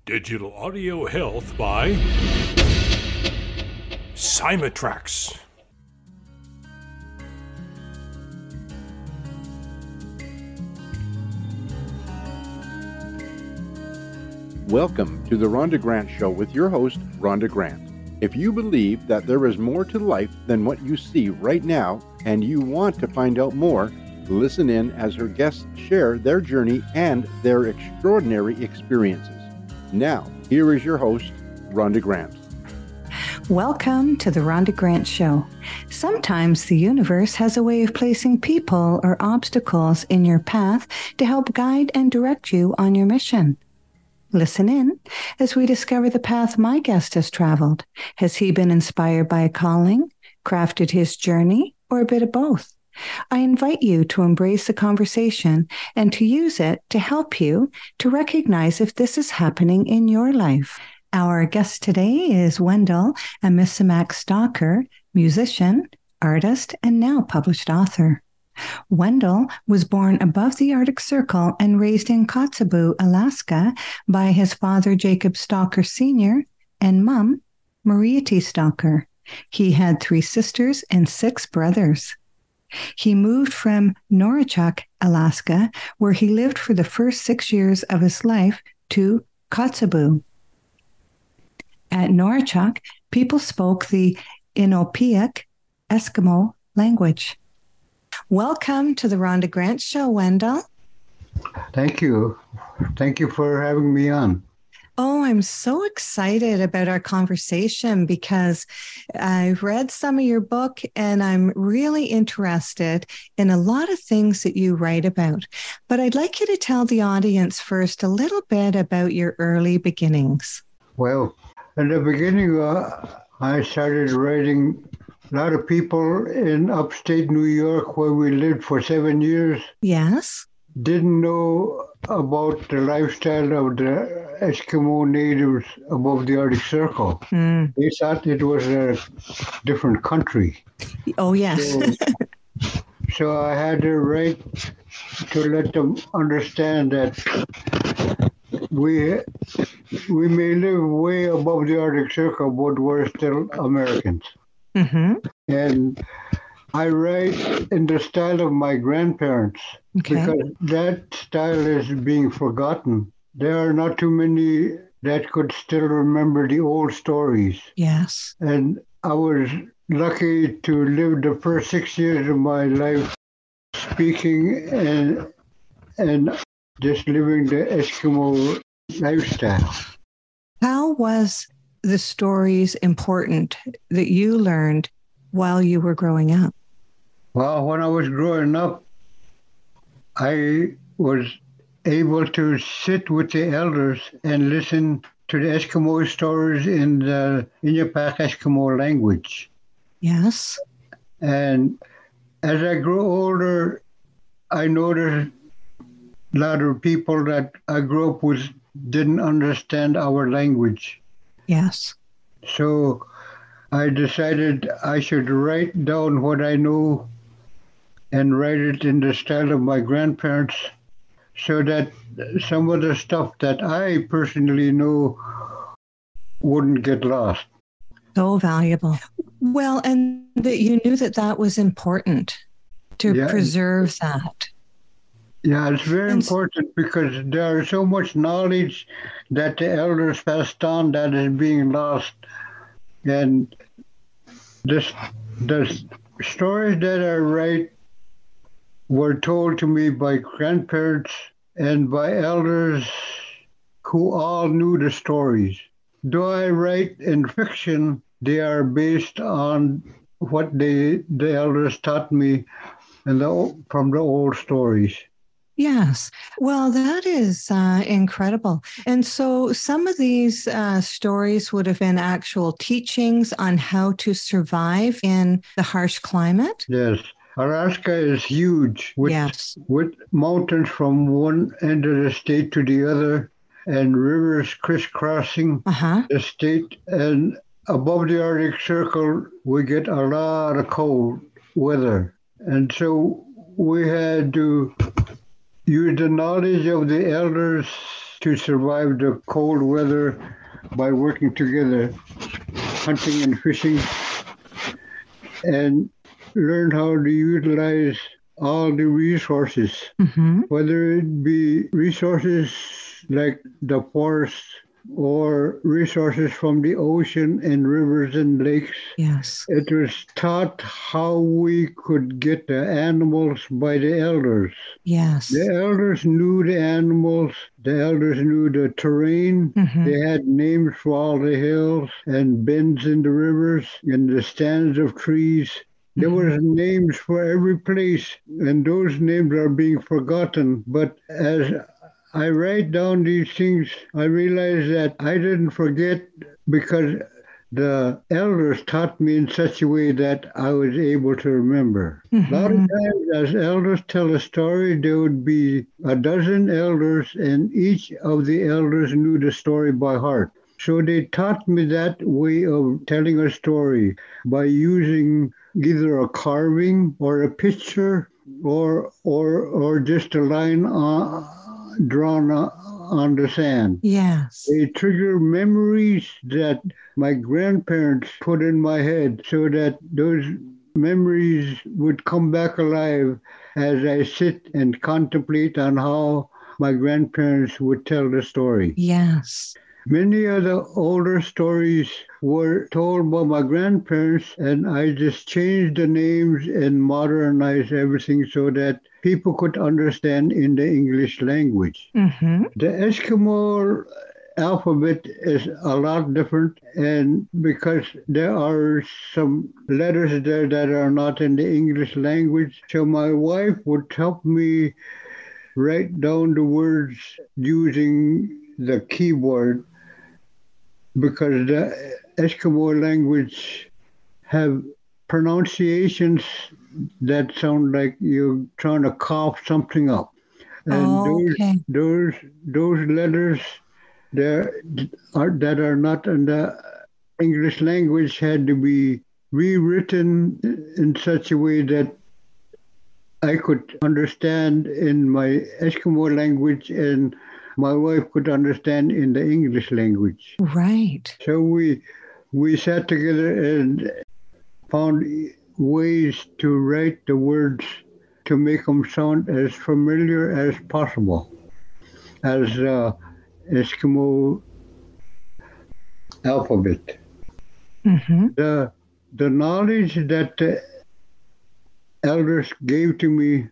Digital Audio Health by Simatrax. Welcome to the Rhonda Grant Show with your host, Rhonda Grant. If you believe that there is more to life than what you see right now, and you want to find out more, listen in as her guests share their journey and their extraordinary experiences. Now, here is your host, Rhonda Grant. Welcome to the Rhonda Grant Show. Sometimes the universe has a way of placing people or obstacles in your path to help guide and direct you on your mission. Listen in as we discover the path my guest has traveled. Has he been inspired by a calling, crafted his journey, or a bit of both? I invite you to embrace the conversation and to use it to help you to recognize if this is happening in your life. Our guest today is Wendell, Amisimak Stalker, musician, artist, and now published author. Wendell was born above the Arctic Circle and raised in Kotzebue, Alaska, by his father, Jacob Stalker Sr., and mom, Maria T. Stalker. He had 3 sisters and 6 brothers. He moved from Norwchuk, Alaska, where he lived for the first 6 years of his life, to Kotzebue. At Norwchuk, people spoke the Inupiaq Eskimo language. Welcome to the Rhonda Grant Show, Wendell. Thank you. Thank you for having me on. Oh, I'm so excited about our conversation because I've read some of your book and I'm really interested in a lot of things that you write about. But I'd like you to tell the audience first a little bit about your early beginnings. Well, in the beginning, I started writing a lot of people in upstate New York where we lived for 7 years. Yes. Didn't know about the lifestyle of the Eskimo natives above the Arctic Circle. They thought it was a different country. Oh, yes. So I had to write to let them understand that we may live way above the Arctic Circle, but we're still Americans. Mm-hmm. And I write in the style of my grandparents, because that style is being forgotten. There are not too many that could still remember the old stories. Yes. And I was lucky to live the first 6 years of my life speaking and just living the Eskimo lifestyle. How was the stories important that you learned while you were growing up? Well, when I was growing up, I was able to sit with the elders and listen to the Eskimo stories in the Inupiaq Eskimo language. Yes. And as I grew older, I noticed a lot of people that I grew up with didn't understand our language. Yes. So I decided I should write down what I know and write it in the style of my grandparents so that some of the stuff that I personally know wouldn't get lost. So valuable. Well, and that you knew that that was important to preserve that. Yeah, it's very important because there is so much knowledge that the elders passed on that is being lost. And the stories that I write were told to me by grandparents and by elders who all knew the stories. Though I write in fiction, they are based on what the elders taught me from the old stories. Yes. Well, that is incredible. And so some of these stories would have been actual teachings on how to survive in the harsh climate. Yes. Alaska is huge with mountains from one end of the state to the other and rivers crisscrossing the state. And above the Arctic Circle, we get a lot of cold weather. And so we had to use the knowledge of the elders to survive the cold weather by working together, hunting and fishing, and learned how to utilize all the resources, whether it be resources like the forest or resources from the ocean and rivers and lakes. Yes. It was taught how we could get the animals by the elders. Yes. The elders knew the animals. The elders knew the terrain. They had names for all the hills and bends in the rivers and the stands of trees. There were names for every place, and those names are being forgotten. But as I write down these things, I realize that I didn't forget because the elders taught me in such a way that I was able to remember. A lot of times, as elders tell a story, there would be a dozen elders, and each of the elders knew the story by heart. So they taught me that way of telling a story by using either a carving or a picture or just a line drawn on the sand. Yes. They trigger memories that my grandparents put in my head so that those memories would come back alive as I sit and contemplate on how my grandparents would tell the story. Yes. Many of the older stories were told by my grandparents, and I just changed the names and modernized everything so that people could understand in the English language. The Eskimo alphabet is a lot different, and because there are some letters there that are not in the English language, so my wife would help me write down the words using the keyboard, because the Eskimo language have pronunciations that sound like you're trying to cough something up. And those letters that are not in the English language had to be rewritten in such a way that I could understand in my Eskimo language and my wife could understand in the English language. Right. So we sat together and found ways to write the words to make them sound as familiar as possible as Eskimo alphabet. The knowledge that the elders gave to me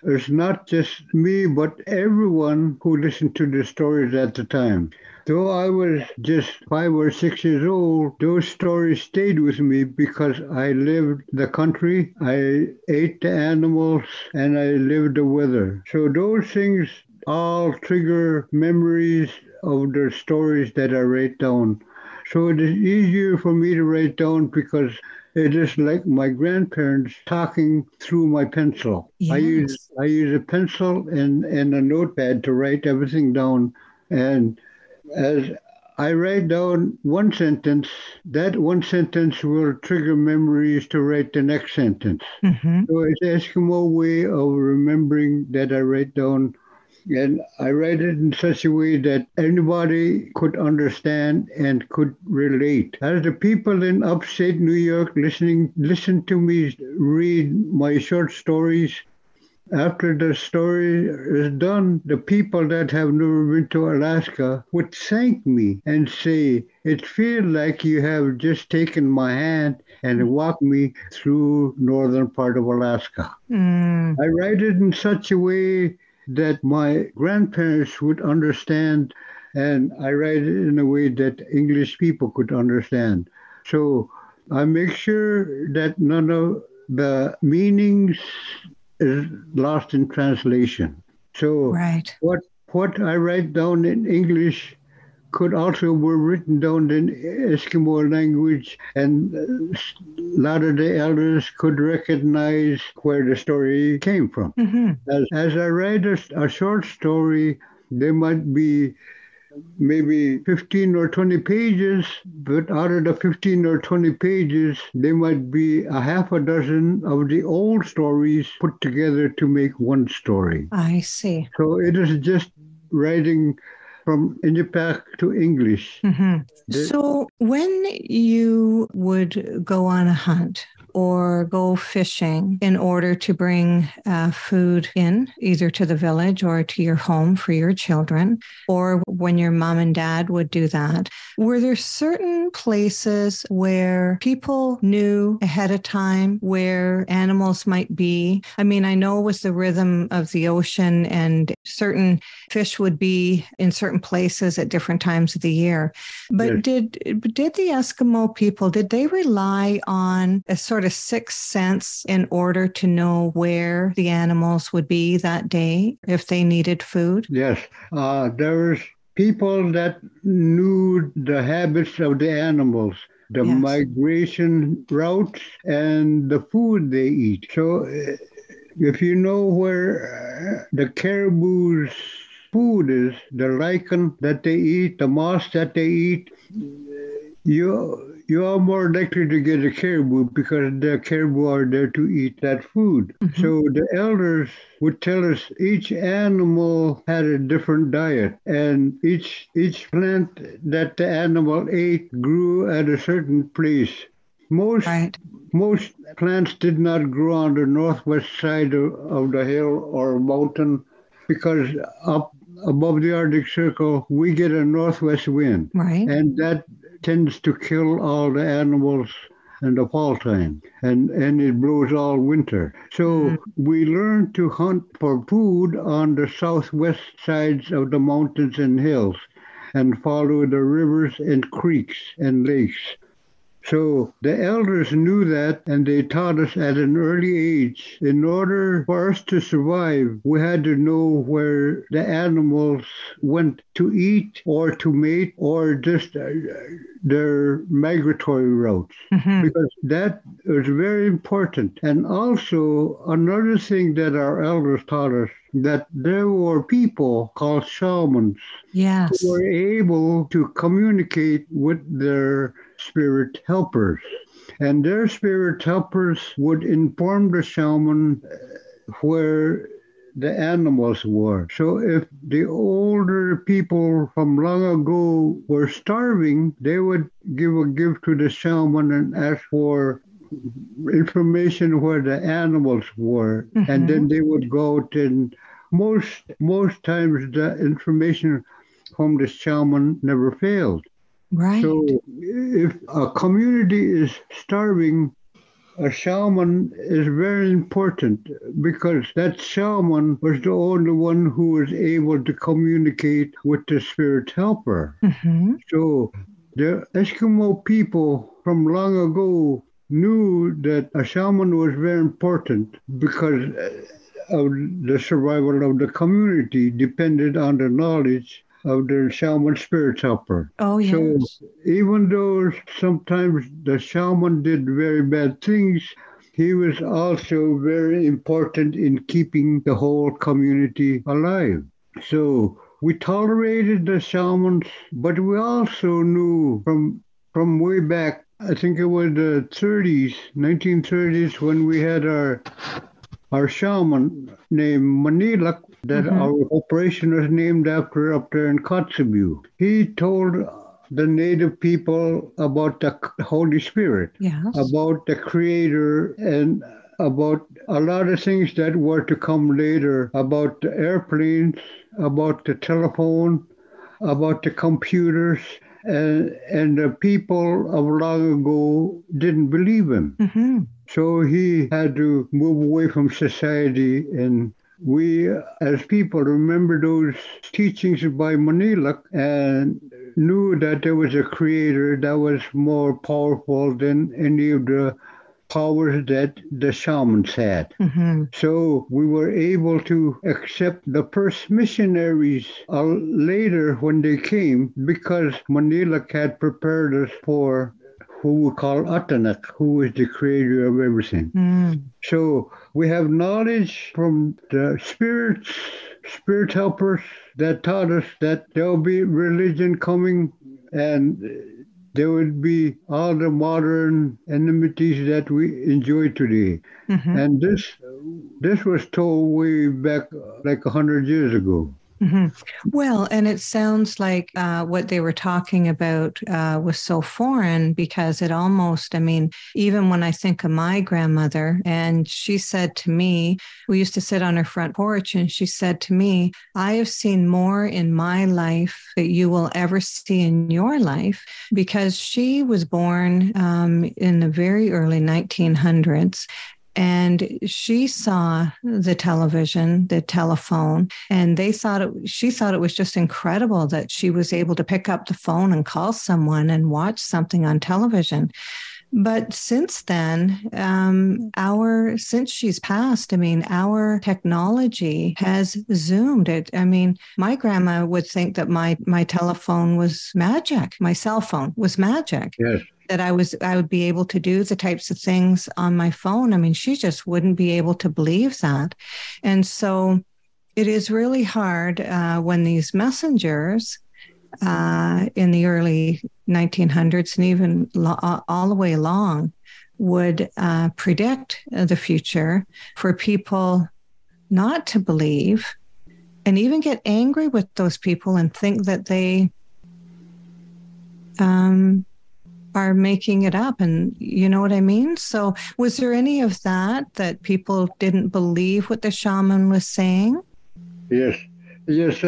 is not just me, but everyone who listened to the stories at the time. Though I was just 5 or 6 years old, those stories stayed with me because I lived the country, I ate the animals, and I lived the weather. So those things all trigger memories of the stories that I write down. So it is easier for me to write down because it is like my grandparents talking through my pencil. Yes. I use a pencil and a notepad to write everything down. And as I write down one sentence, that one sentence will trigger memories to write the next sentence. So it's an Eskimo way of remembering that I write down. And I write it in such a way that anybody could understand and could relate. As the people in upstate New York listen to me read my short stories, after the story is done, the people that have never been to Alaska would thank me and say, "It feels like you have just taken my hand and walked me through northern part of Alaska." I write it in such a way that my grandparents would understand, and I write it in a way that English people could understand. So I make sure that none of the meanings is lost in translation. So what I write down in English could also be written down in Eskimo language, and a lot of the elders could recognize where the story came from. As I write a short story, there might be maybe 15 or 20 pages, but out of the 15 or 20 pages, there might be a half a dozen of the old stories put together to make one story. I see. So it is just writing from Inupiaq to English. So when you would go on a hunt or go fishing in order to bring food in, either to the village or to your home for your children, or when your mom and dad would do that, were there certain places where people knew ahead of time where animals might be? I mean, I know it was the rhythm of the ocean and certain fish would be in certain places at different times of the year. But did the Eskimo people, did they rely on a sort of sixth sense in order to know where the animals would be that day if they needed food? Yes. There was people that knew the habits of the animals, the migration routes, and the food they eat. So if you know where the caribou's food is, the lichen that they eat, the moss that they eat, you are more likely to get a caribou because the caribou are there to eat that food. So the elders would tell us each animal had a different diet, and each plant that the animal ate grew at a certain place. Most plants did not grow on the northwest side of the hill or mountain because up above the Arctic Circle, we get a northwest wind. Right. And that tends to kill all the animals in the fall time, and it blows all winter. So we learned to hunt for food on the southwest sides of the mountains and hills and follow the rivers and creeks and lakes. So the elders knew that, and they taught us at an early age, in order for us to survive, we had to know where the animals went to eat or to mate or just their migratory routes, because that was very important. And also another thing that our elders taught us, that there were people called shamans who were able to communicate with their spirit helpers. And their spirit helpers would inform the shaman where the animals were. So if the older people from long ago were starving, they would give a gift to the shaman and ask for information where the animals were. And then they would go out, and most times the information from the shaman never failed. Right. So if a community is starving, a shaman is very important because that shaman was the only one who was able to communicate with the spirit helper. So the Eskimo people from long ago knew that a shaman was very important because of the survival of the community depended on the knowledge of the shaman spirit helper. Oh, yes. So even though sometimes the shaman did very bad things, he was also very important in keeping the whole community alive. So we tolerated the shamans, but we also knew from way back, I think it was the 1930s, when we had our shaman named Manilak, that our operation was named after up there in Kotzebue. He told the native people about the Holy Spirit, about the Creator, and about a lot of things that were to come later, about the airplanes, about the telephone, about the computers, and the people of long ago didn't believe him. So he had to move away from society, and we as people remember those teachings by Manilak and knew that there was a creator that was more powerful than any of the powers that the shamans had. So we were able to accept the first missionaries later when they came, because Manilak had prepared us for who we call Atanak, who is the creator of everything. So we have knowledge from the spirit helpers that taught us that there will be religion coming, and there would be all the modern enmities that we enjoy today. And this was told way back like 100 years ago. hmm Well, and it sounds like what they were talking about was so foreign because it almost, I mean, even when I think of my grandmother, and she said to me, we used to sit on her front porch, and she said to me, I have seen more in my life that you will ever see in your life, because she was born in the very early 1900s. And she saw the television, the telephone, and she thought it was just incredible that she was able to pick up the phone and call someone and watch something on television. But since then, since she's passed, I mean, our technology has zoomed it. I mean, my grandma would think that my telephone was magic. My cell phone was magic. Yes. That I would be able to do the types of things on my phone. I mean, she just wouldn't be able to believe that. And so it is really hard when these messengers in the early 1900s and even all the way along would predict the future for people not to believe and even get angry with those people and think that they are making it up. And you know what I mean? So was there any of that people didn't believe what the shaman was saying? Yes. Yes.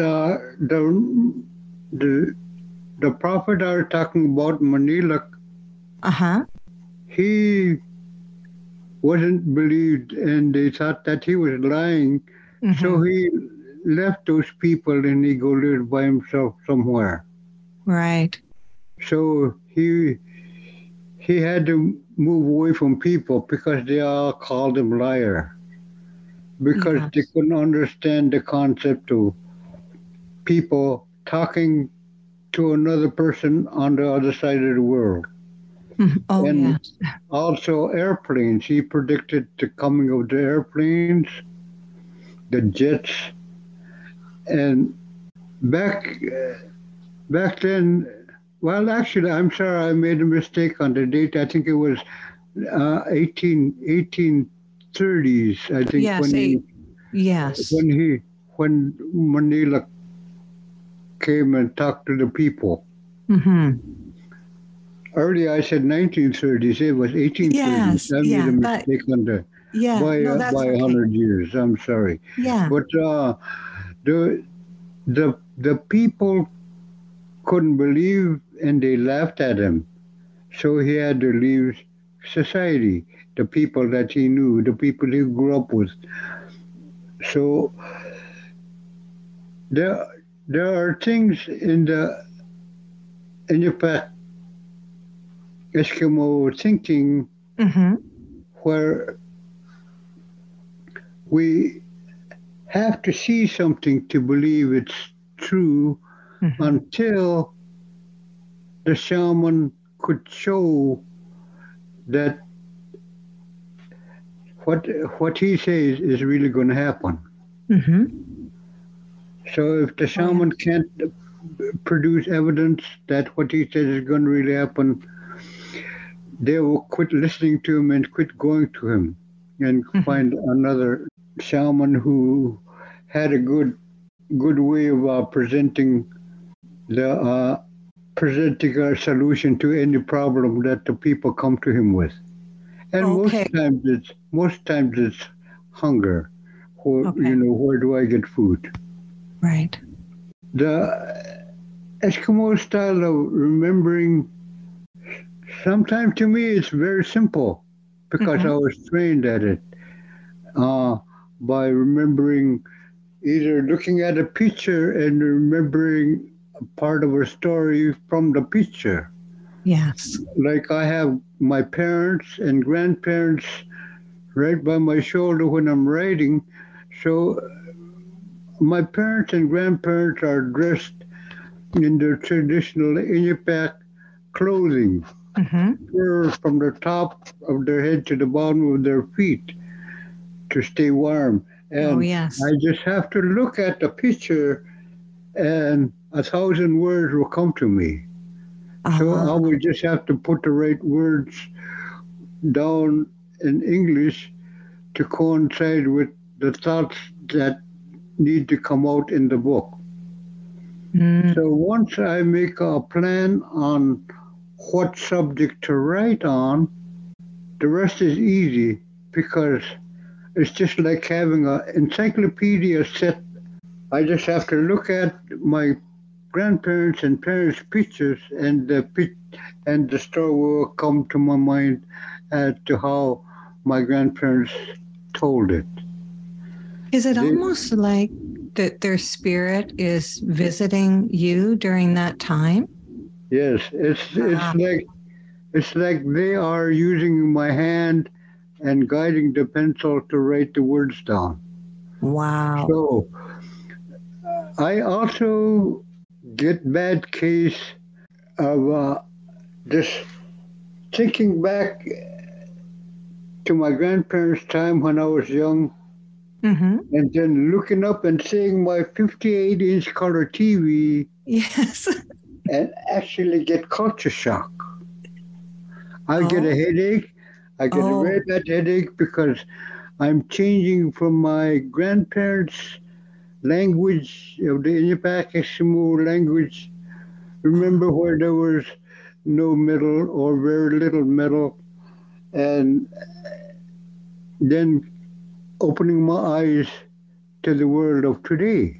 The prophet I was talking about, Manila, he wasn't believed, and they thought that he was lying. Mm-hmm. So he left those people and he go live by himself somewhere. Right. So he had to move away from people because they all called him liar, because they couldn't understand the concept of people talking to another person on the other side of the world. Oh, and yes. Also airplanes. He predicted the coming of the airplanes, the jets, and back then. Well, actually, I'm sorry, I made a mistake on the date. I think it was 1830s. I think yes, when Manila came and talked to the people. Mm-hmm. Earlier, I said 1930s. It was 1830s. Yes, I made a mistake on the by 100 years. I'm sorry. Yeah. But the people couldn't believe, and they laughed at him. So he had to leave society, the people that he knew, the people he grew up with. So there are things in the Inupiat Eskimo thinking where we have to see something to believe it's true until the shaman could show that what he says is really going to happen. So if the shaman can't produce evidence that what he says is going to really happen, they will quit listening to him and quit going to him and find another shaman who had a good way of presenting a solution to any problem that the people come to him with. And most times it's hunger. Where do I get food? Right. The Eskimo style of remembering, sometimes to me it's very simple because I was trained at it by remembering, either looking at a picture and remembering a part of a story from the picture. Yes. Like I have my parents and grandparents right by my shoulder when I'm writing. So my parents and grandparents are dressed in their traditional Inupiat clothing, fur from the top of their head to the bottom of their feet to stay warm. And I just have to look at the picture and 1,000 words will come to me. So I would just have to put the right words down in English to coincide with the thoughts that need to come out in the book. So once I make a plan on what subject to write on, the rest is easy because it's just like having an encyclopedia set. I just have to look at my grandparents and parents' pictures, and the story will come to my mind as to how my grandparents told it. Is it They, almost like that their spirit is visiting you during that time? yes, it's like they are using my hand and guiding the pencil to write the words down. Wow. So I also get bad case of just thinking back to my grandparents' time when I was young, Mm-hmm. and then looking up and seeing my 58-inch color TV Yes. and actually get culture shock. I get a Oh. headache. I get a very Oh. bad headache because I'm changing from my grandparents' language of the Inupiaq Eskimo language. Remember where there was no middle or very little middle, and then opening my eyes to the world of today,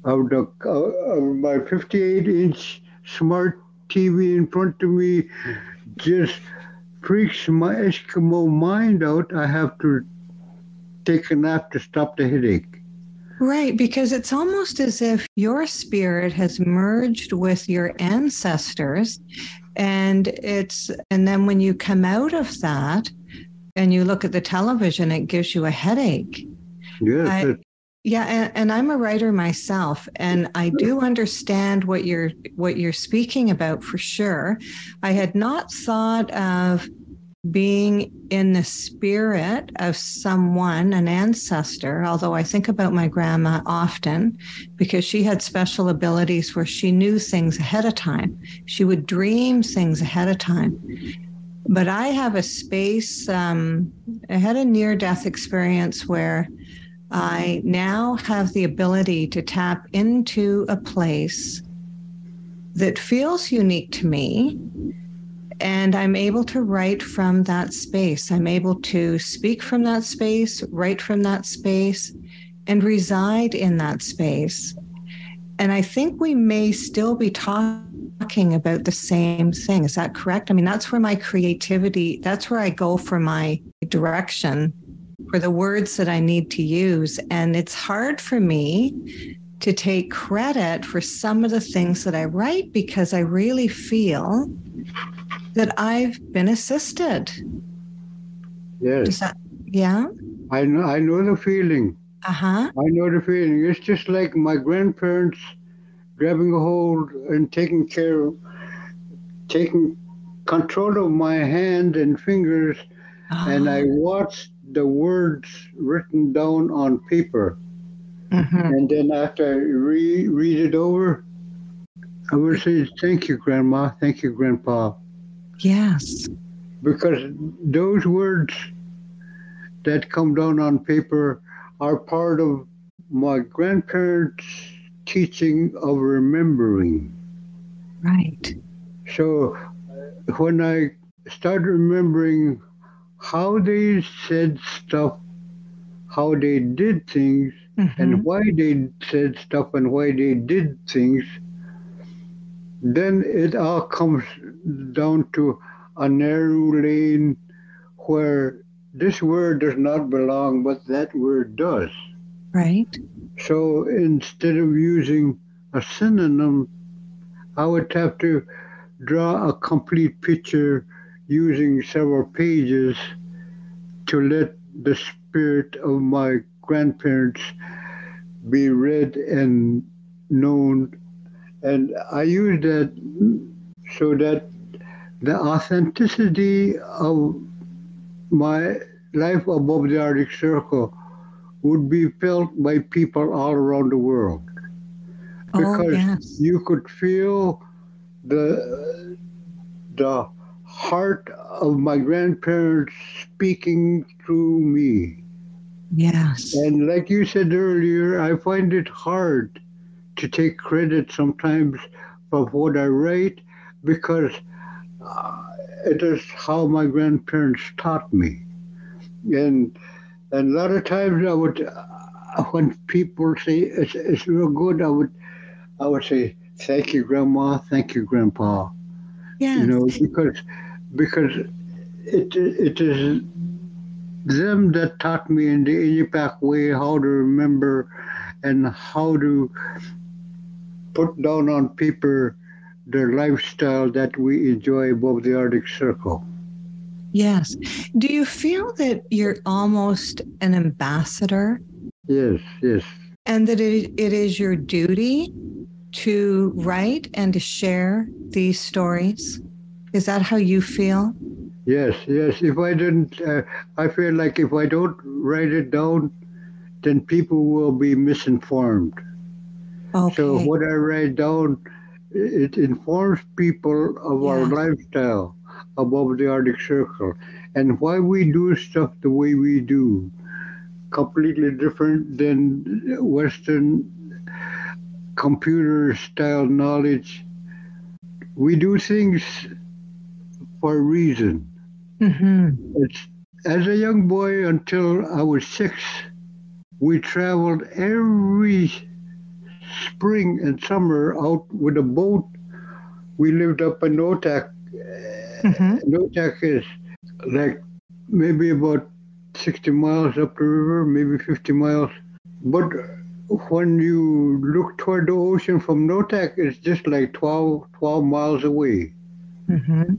of my 58-inch smart TV in front of me just freaks my Eskimo mind out. I have to take a nap to stop the headache. Right, because it's almost as if your spirit has merged with your ancestors, and then when you come out of that and you look at the television, it gives you a headache. Yes, Yeah, and I'm a writer myself, and I do understand what you're speaking about for sure. I had not thought of being in the spirit of someone, an ancestor, although I think about my grandma often because she had special abilities where she knew things ahead of time. She would dream things ahead of time. But I have a space, I had a near death experience where I now have the ability to tap into a place that feels unique to me. And I'm able to write from that space. I'm able to speak from that space, write from that space, and reside in that space. And I think we may still be talking about the same thing. Is that correct? I mean, that's where my creativity, that's where I go for my direction, for the words that I need to use. And it's hard for me to take credit for some of the things that I write because I really feel that I've been assisted. yes. Does that, yeah? I know the feeling. Uh-huh. I know the feeling. It's just like my grandparents grabbing a hold and taking control of my hand and fingers, and I watched the words written down on paper. Mm-hmm. And then after I read it over, I would say, "Thank you, Grandma. Thank you, Grandpa." Yes. Because those words that come down on paper are part of my grandparents' teaching of remembering. Right. So when I started remembering how they said stuff, how they did things, and why they said stuff and why they did things, then it all comes down to a narrow lane where this word does not belong, but that word does. Right. So instead of using a synonym, I would have to draw a complete picture using several pages to let the spirit of my grandparents be read and known. And I use that so that the authenticity of my life above the Arctic Circle would be felt by people all around the world. Oh, Because yes. you could feel the heart of my grandparents speaking through me. Yes. And like you said earlier, I find it hard to to take credit sometimes for what I write because it is how my grandparents taught me. And a lot of times I would, when people say it's real good, I would say, thank you, Grandma, thank you, Grandpa. You Yes. know, because it is them that taught me in the Amisimak way how to remember and how to put down on paper the lifestyle that we enjoy above the Arctic Circle. Yes. Do you feel that you're almost an ambassador? Yes, yes. And that it is your duty to write and to share these stories? Is that how you feel? Yes, yes. If I didn't, I feel like if I don't write it down, then people will be misinformed. Okay. So what I write down, it informs people of our lifestyle above the Arctic Circle and why we do stuff the way we do. Completely different than Western computer style knowledge. We do things for a reason. It's, as a young boy until I was 6, we traveled every spring and summer out with a boat. We lived up in Notak. Notak is like maybe about 60 miles up the river, maybe 50 miles. But when you look toward the ocean from Notak, it's just like 12 miles away.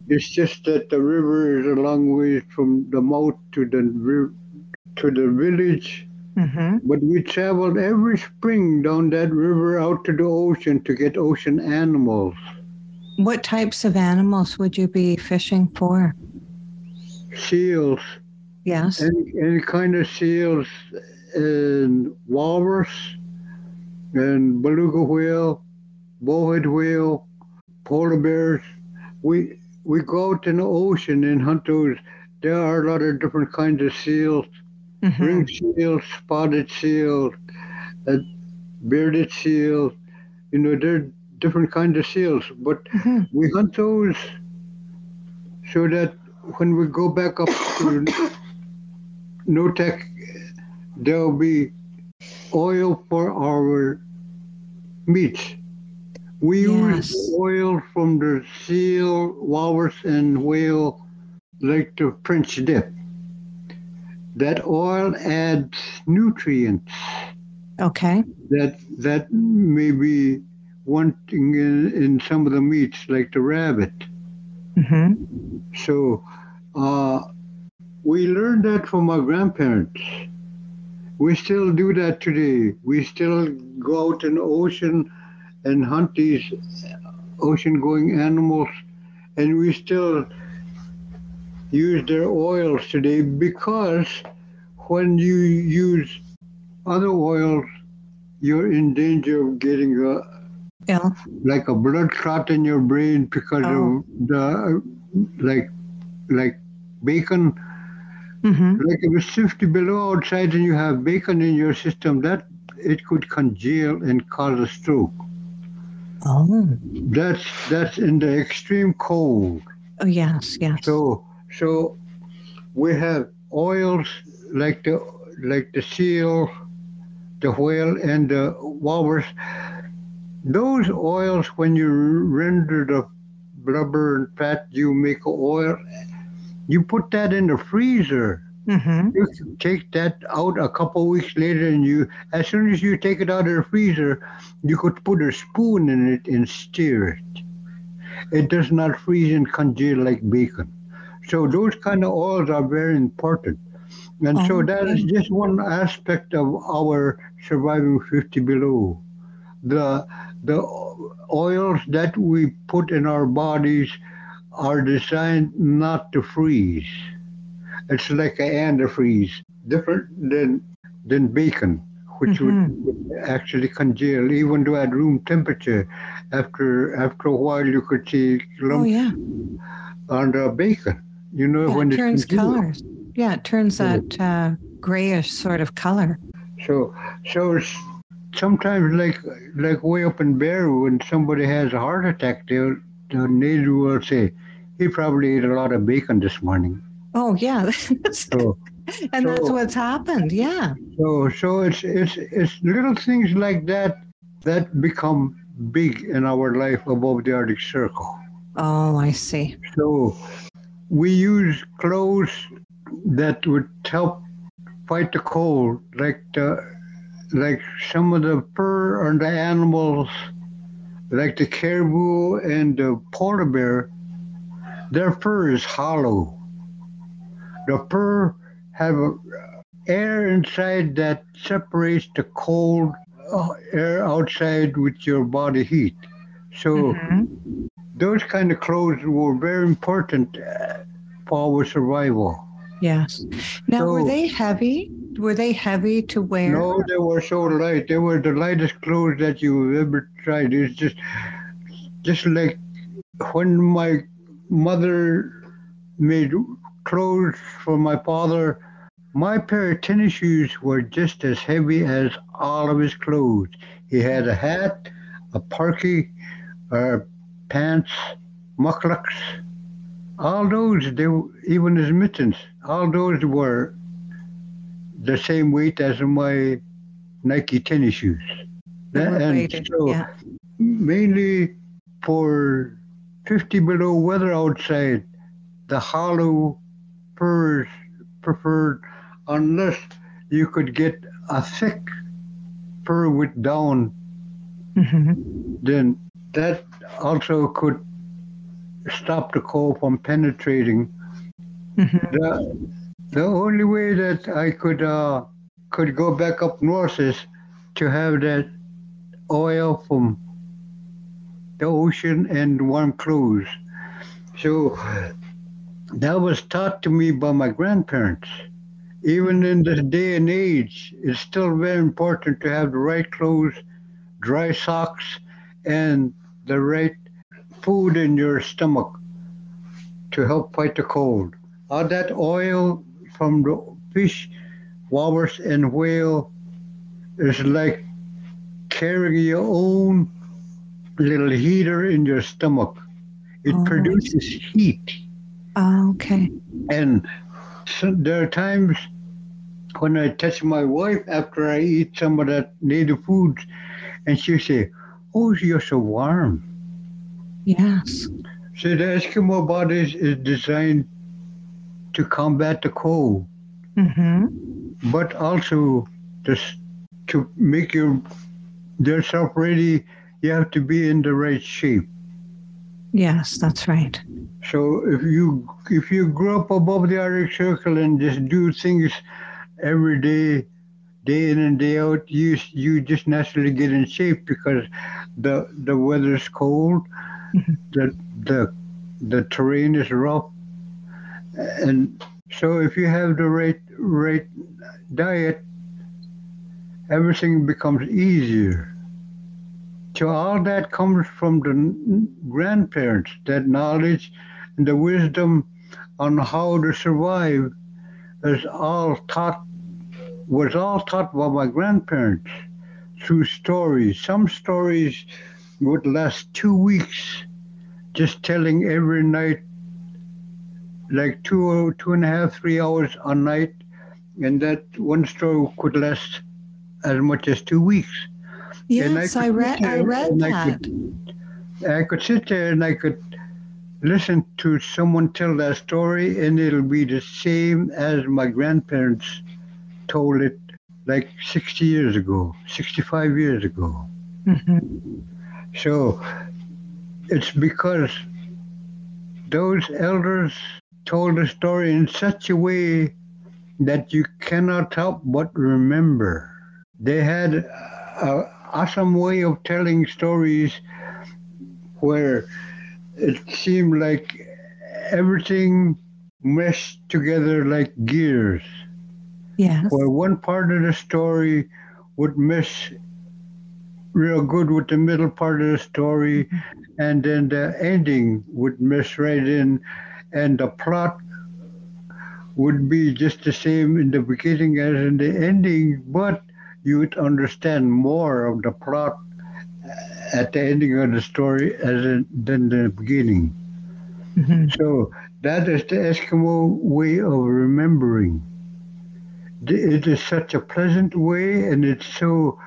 It's just that the river is a long way from the mouth to the village. But we traveled every spring down that river out to the ocean to get ocean animals. What types of animals would you be fishing for? Seals. Yes. Any kind of seals, and walrus, and beluga whale, bowhead whale, polar bears. We go out in the ocean and hunt those. There are a lot of different kinds of seals. Ringed seals, spotted seals, bearded seals. You know, there are different kinds of seals. But we hunt those so that when we go back up to Notek, there will be oil for our meats. We use oil from the seal, walrus, and whale like the French dip. That oil adds nutrients. Okay. That may be wanting in some of the meats, like the rabbit. So we learned that from our grandparents. We still do that today. We still go out in the ocean and hunt these ocean-going animals, and we still use their oils today because when you use other oils, you're in danger of getting like a blood clot in your brain because of the like bacon. Like if it's 50 below outside and you have bacon in your system, that it could congeal and cause a stroke. That's in the extreme cold. Oh yes. So we have oils like the seal, the whale, and the walrus. Those oils, when you render the blubber and fat, you make oil. You put that in the freezer. You take that out a couple of weeks later, and as soon as you take it out of the freezer, you could put a spoon in it and stir it. It does not freeze and congeal like bacon. So those kind of oils are very important. And so that is just one aspect of our surviving 50 below. The oils that we put in our bodies are designed not to freeze. It's like an antifreeze, different than bacon, which would actually congeal, even though at room temperature. After a while, you could see lumps on the bacon. You know, when it turns congeals. colors. Yeah, it turns that grayish sort of color. So sometimes, like way up in Bear, when somebody has a heart attack, the native will say, he probably ate a lot of bacon this morning. Oh, yeah. So, And that's so, what's happened. Yeah. so it's little things like that that become big in our life above the Arctic Circle. Oh, I see. So we use clothes that would help fight the cold, like some of the fur on the animals, like the caribou and the polar bear. Their fur is hollow. The fur have air inside that separates the cold air outside with your body heat. So those kind of clothes were very important for our survival. Yes. Now, were So they heavy? Were they heavy to wear? no, they were so light. They were the lightest clothes that you've ever tried. It's just like when my mother made clothes for my father. My pair of tennis shoes were just as heavy as all of his clothes. He had a hat, a parky, pants, mucklucks. All those, even his mittens, all those were the same weight as my Nike tennis shoes. They were And weighted. so Yeah. mainly for 50 below weather outside, the hollow furs preferred unless you could get a thick fur with down, then that also could stop the cold from penetrating. The, the only way that I could go back up north is to have that oil from the ocean and warm clothes. So that was taught to me by my grandparents. Even in this day and age, it's still very important to have the right clothes, dry socks, and the right food in your stomach to help fight the cold. All that oil from the fish, walrus, and whale is like carrying your own little heater in your stomach. It produces heat. Oh, okay. And so there are times when I touch my wife after I eat some of that native foods, and she say, "Oh, you're so warm." Yes. So the Eskimo body is designed to combat the cold, but also just to make yourself ready. You have to be in the right shape. Yes, that's right. So if you grow up above the Arctic Circle and just do things every day in and day out, you just naturally get in shape because the weather's cold, the the terrain is rough, and so if you have the right diet, everything becomes easier. So all that comes from the grandparents, that knowledge and the wisdom on how to survive is all taught was all taught by my grandparents through stories. Some stories would last 2 weeks, just telling every night, like 2.5, 3 hours a night, and that one story could last as much as 2 weeks. Yes, I read that. I could sit there and I could listen to someone tell that story, and it'll be the same as my grandparents told it like 60 years ago, 65 years ago. So it's because those elders told the story in such a way that you cannot help but remember. They had an awesome way of telling stories where it seemed like everything meshed together like gears. Yes. Where one part of the story would mesh real good with the middle part of the story, and then the ending would mesh right in, and the plot would be just the same in the beginning as in the ending, but you would understand more of the plot at the ending of the story than the beginning. Mm-hmm. So that is the Eskimo way of remembering. It is such a pleasant way, and it's so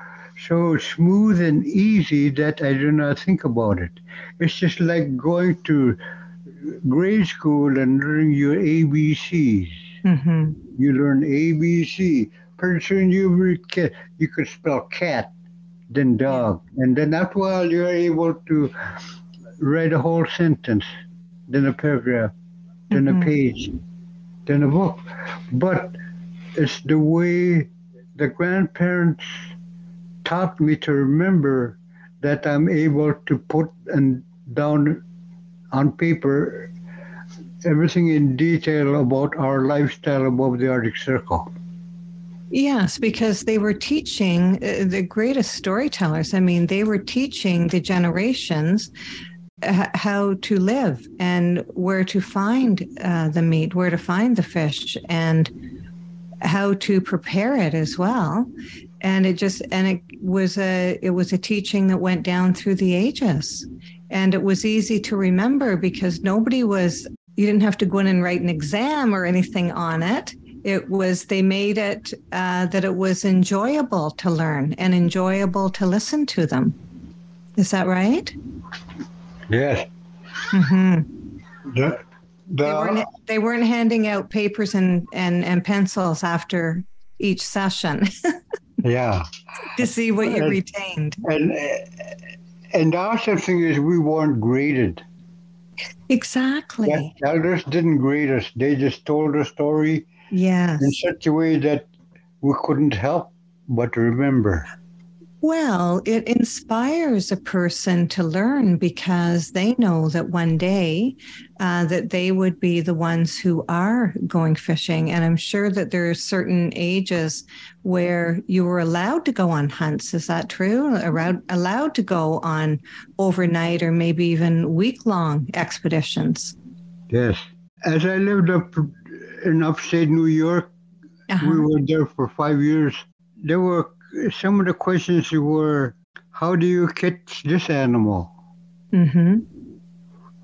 smooth and easy that I do not think about it. It's just like going to grade school and learning your ABCs. Mm-hmm. You learn ABC. Pretty soon you could spell cat, then Yeah. dog, and then after a while you're able to write a whole sentence, then a paragraph, then a Mm-hmm. page, then a book. But it's the way the grandparents taught me to remember that I'm able to put and down on paper everything in detail about our lifestyle above the Arctic Circle. Yes, because they were teaching the greatest storytellers. I mean, they were teaching the generations how to live and where to find the meat, where to find the fish, and how to prepare it as well. And it was a teaching that went down through the ages, and it was easy to remember because you didn't have to go in and write an exam or anything on it. They made it that it was enjoyable to learn and enjoyable to listen to them. Is that right? Yes. Mm-hmm. The, They weren't handing out papers and pencils after each session yeah. to see what you And- retained. And the awesome thing is we weren't graded. Exactly. The elders didn't grade us. They just told a story Yes. in such a way that we couldn't help but remember. Well, it inspires a person to learn because they know that one day that they would be the ones who are going fishing. And I'm sure that there are certain ages where you were allowed to go on hunts. Is that true? Allowed to go on overnight or maybe even week-long expeditions. Yes. As I lived up in upstate New York, we were there for 5 years. There were some of the questions were, how do you catch this animal? Mm-hmm.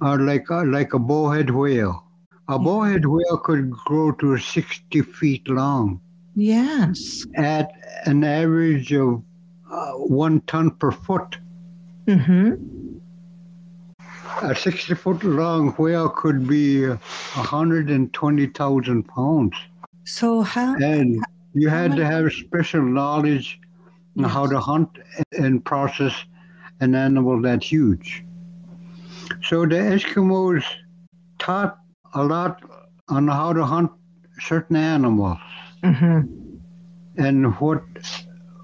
Or like a bowhead whale. A bowhead whale could grow to 60 feet long Yes. at an average of 1 ton per foot. Mm-hmm. A 60-foot long whale could be 120,000 pounds. So how? And you had to have special knowledge on how to hunt and process an animal that huge. So the Eskimos taught a lot on how to hunt certain animals. Mm-hmm. And what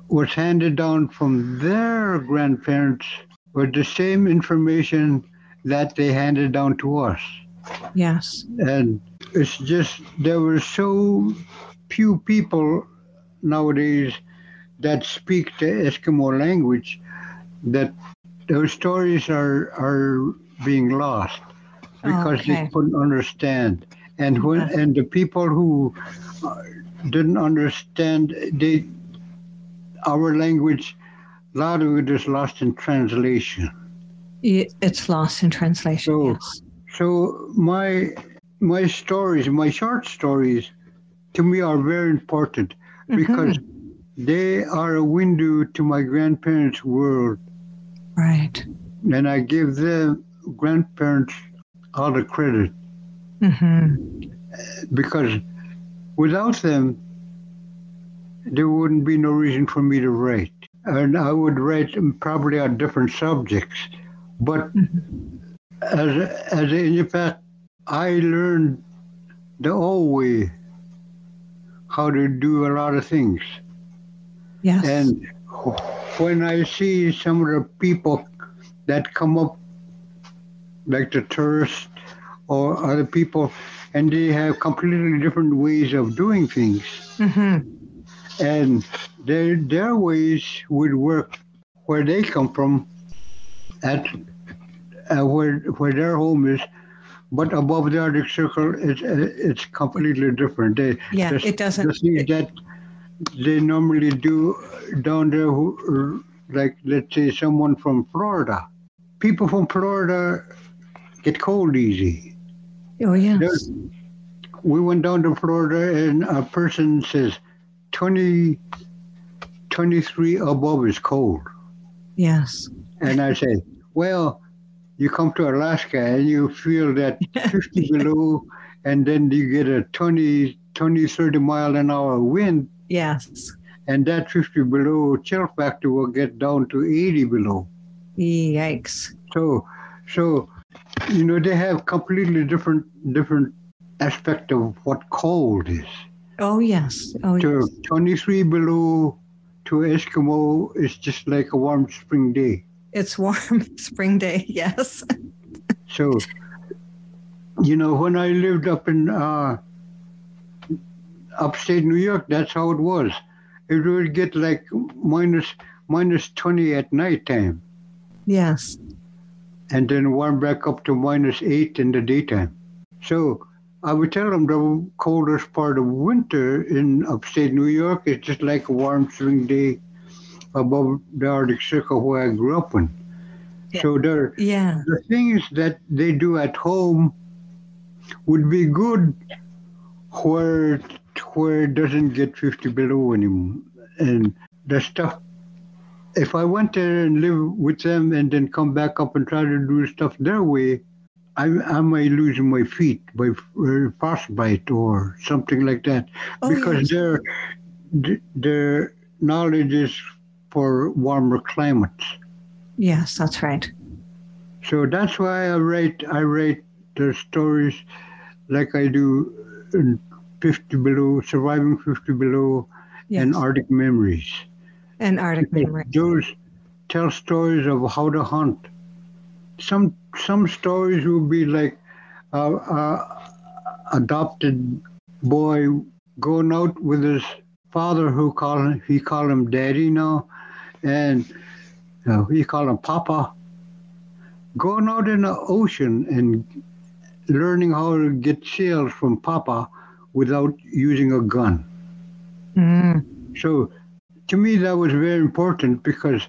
was handed down from their grandparents was the same information that they handed down to us. Yes. And it's just, there were so few people nowadays that speak the Eskimo language that those stories are being lost because they couldn't understand. And and the people who didn't understand our language, a lot of it is lost in translation. It's lost in translation. So my stories, my short stories, to me are very important because they are a window to my grandparents' world. Right. And I give them grandparents all the credit. Because without them, there wouldn't be no reason for me to write. And I would write probably on different subjects. But in fact, I learned the old way how to do a lot of things. Yes. And when I see some of the people that come up, like the tourists or other people, and they have completely different ways of doing things. And their ways would work where they come from, at where their home is, but above the Arctic Circle, it's completely different. It doesn't. The things they normally do down there, like let's say someone from Florida. People from Florida get cold easy. Oh, yes. We went down to Florida and a person says 20, 23 above is cold. Yes. And I say, well, you come to Alaska and you feel that 50 below, and then you get a 20, 30 mile an hour wind. Yes. And that 50 below chill factor will get down to 80 below. Yikes. So they have completely different aspect of what cold is. Oh, yes. Oh, to yes. 23 below to Eskimo is just like a warm spring day. It's warm spring day, yes. So, when I lived up in upstate New York, that's how it was. It would get like minus 20 at nighttime. Yes. And then warm back up to -8 in the daytime. So I would tell them the coldest part of winter in upstate New York is just like a warm spring day above the Arctic Circle where I grew up in. Yeah. So the things that they do at home would be good where it doesn't get 50 below anymore. And the stuff, if I went there and live with them and then come back up and try to do stuff their way, I might lose my feet by frostbite or something like that. Because yes. their knowledge is for warmer climates. Yes, that's right. So that's why I write the stories like I do in 50 below, surviving 50 below, and Arctic memories. And Arctic memories. Those tell stories of how to hunt. Some stories will be like adopted boy going out with his father who call him daddy now, and we call him papa. Going out in the ocean and learning how to get seals from papa without using a gun. So to me that was very important, because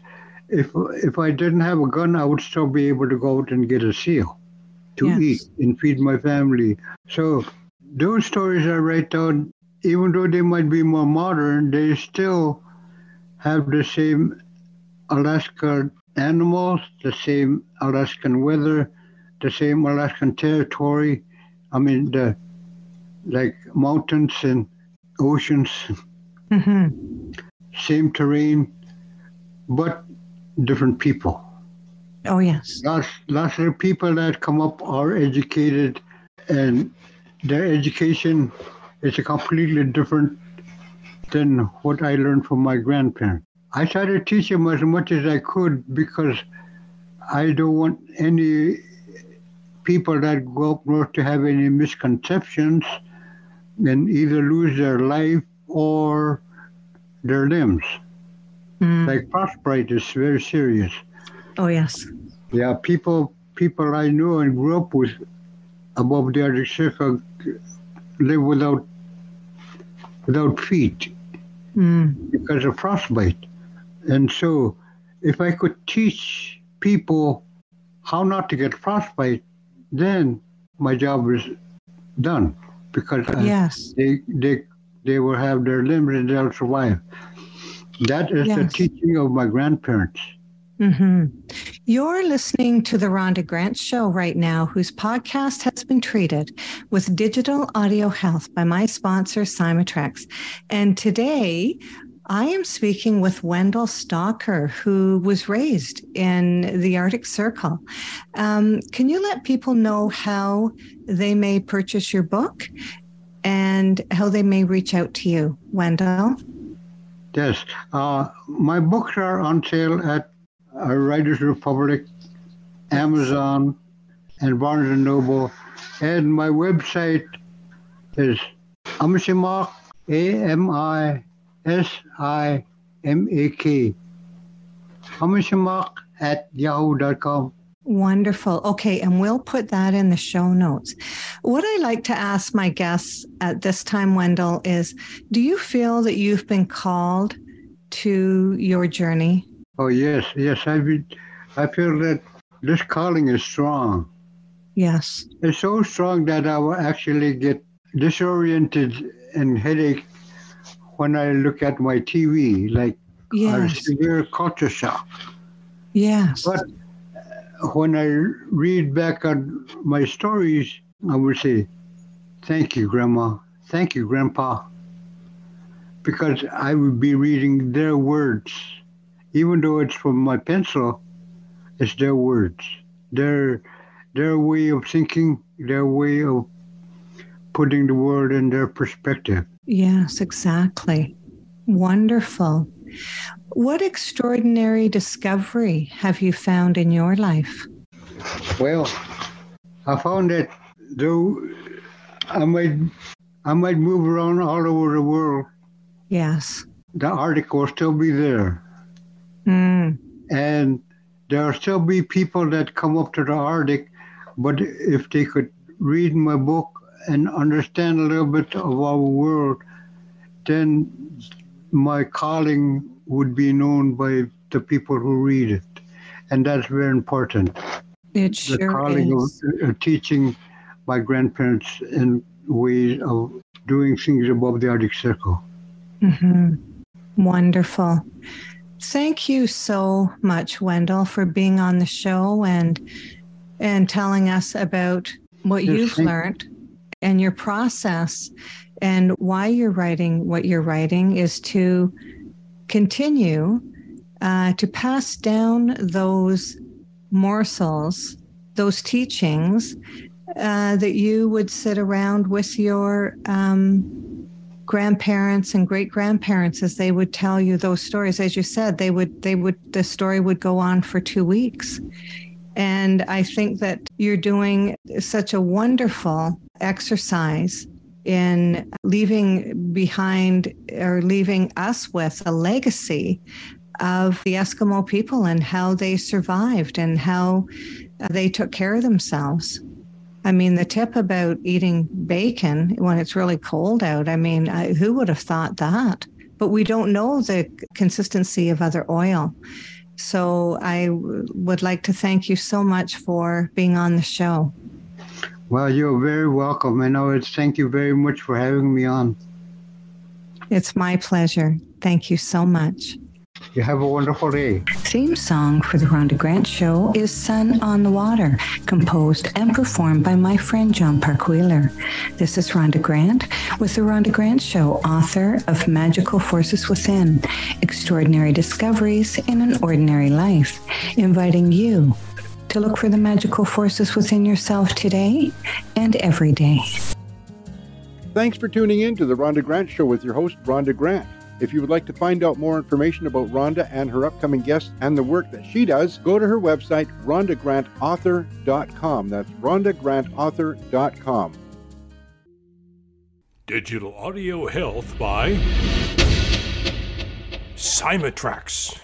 if I didn't have a gun, I would still be able to go out and get a seal to eat and feed my family. So those stories I write down, even though they might be more modern, they still have the same Alaska animals, the same Alaskan weather, the same Alaskan territory. I mean, like mountains and oceans, same terrain, but different people. Oh, yes. Lots of people that come up are educated, and their education is completely different than what I learned from my grandparents. I try to teach them as much as I could, because I don't want any people that go up north to have any misconceptions and either lose their life or their limbs. Like frostbite is very serious. Oh, yes. Yeah, people I knew and grew up with above the Arctic Circle live without feet because of frostbite. And so if I could teach people how not to get frostbite, then my job is done, because they will have their limbs and they'll survive. That is the teaching of my grandparents. You're listening to the Rhonda Grant Show right now, whose podcast has been treated with digital audio health by my sponsor, Amisimak. And today, I am speaking with Wendell Stalker, who was raised in the Arctic Circle. Can you let people know how they may purchase your book and how they may reach out to you, Wendell? Yes. My books are on sale at Writers Republic, Amazon, and Barnes & Noble. And my website is Amisimak, Amisimak, Amisimak @yahoo.com. Wonderful. Okay, and we'll put that in the show notes. What I like to ask my guests at this time, Wendell, is do you feel that you've been called to your journey? Oh, yes, yes. I feel that this calling is strong. Yes. It's so strong that I will actually get disoriented and headache when I look at my TV, like a severe culture shock. Yes. But when I read back on my stories, I would say, thank you, Grandma. Thank you, Grandpa. Because I would be reading their words. Even though it's from my pencil, it's their words. Their way of thinking, their way of putting the world in their perspective. Yes, exactly. Wonderful. What extraordinary discovery have you found in your life? Well, I found that though I might move around all over the world, yes, the Arctic will still be there. And there will still be people that come up to the Arctic, but if they could read my book and understand a little bit of our world, then my calling would be known by the people who read it. And that's very important. It sure the calling is. Of teaching my grandparents in ways of doing things above the Arctic Circle. Mm-hmm. Wonderful. Thank you so much, Wendell, for being on the show and telling us about what you've learned and your process and why you're writing what you're writing is to continue to pass down those morsels, those teachings that you would sit around with your grandparents and great grandparents as they would tell you those stories. As you said, the story would go on for 2 weeks. And I think that you're doing such a wonderful exercise in leaving behind or leaving us with a legacy of the Eskimo people and how they survived and how they took care of themselves. I mean, the tip about eating bacon when it's really cold out, I mean, who would have thought that? But we don't know the consistency of other oil. So I would like to thank you so much for being on the show. Well, you're very welcome. And I would thank you very much for having me on. It's my pleasure. Thank you so much. You have a wonderful day. Theme song for the Rhonda Grant Show is Sun on the Water, composed and performed by my friend John Park Wheeler. This is Rhonda Grant with the Rhonda Grant Show, author of Magical Forces Within, Extraordinary Discoveries in an Ordinary Life, inviting you to look for the magical forces within yourself today and every day. Thanks for tuning in to the Rhonda Grant Show with your host, Rhonda Grant. If you would like to find out more information about Rhonda and her upcoming guests and the work that she does, go to her website, rhondagrantauthor.com. That's rhondagrantauthor.com. Digital Audio Health by Amisimak.